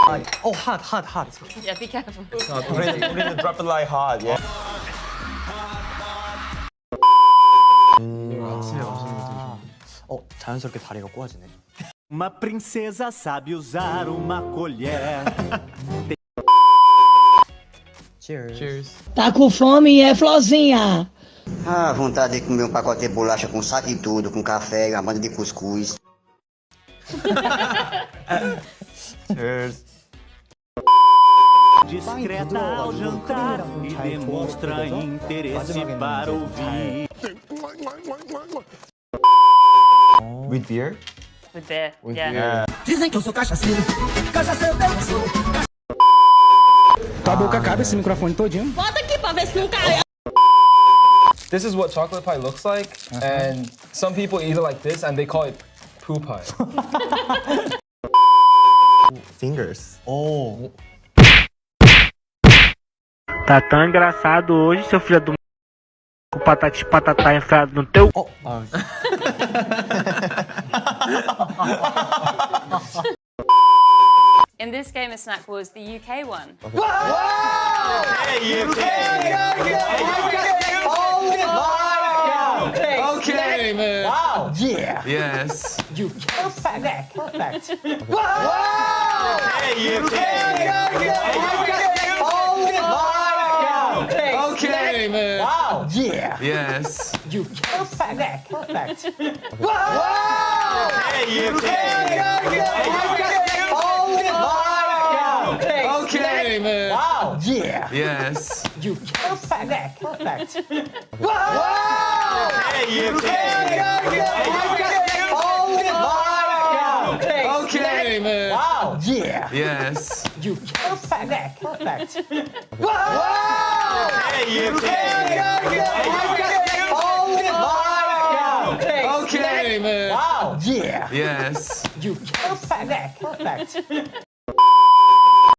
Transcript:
Oh, hot, hot, hot. Yeah, be careful. 우리는 drop it like hot. Yeah. 아침에 마시는 거 되게 좋아. 자연스럽게 다리가 꼬아지네. Uma princesa sabe usar uma colher. Cheers. Cheers. Tá com fome, é, Flozinha? Ah, vontade de comer um pacote de bolacha com saco e tudo, com café, uma banda de cuscuz. Cheers. Discreta ao jantar e demonstra interesse para ouvir. With beer? With beer. With yeah. beer. Dizem que eu sou cachaceiro, cachaceiro eu sou. Tua boca cabe esse microfone todinho? Bota aqui pra ver se não cai. This is what chocolate pie looks like, and some people eat it like this, and they call it poo pie. Fingers. 오. Tá tão engraçado hoje, seu filho do com patati patatá enfiado no teu. In this game, a snack was the UK one. Okay, man. Wow. Yeah. Yes. You perfect. Perfect. Okay, man. Wow. Yeah. Yes. You perfect. Perfect. Okay, man. Wow. Yeah. Yes. You perfect. Perfect. Okay, man. Wow. Yeah. Yes. You perfect. Perfect. Okay, man. Wow. Yeah. Yes. You perfect. Perfect.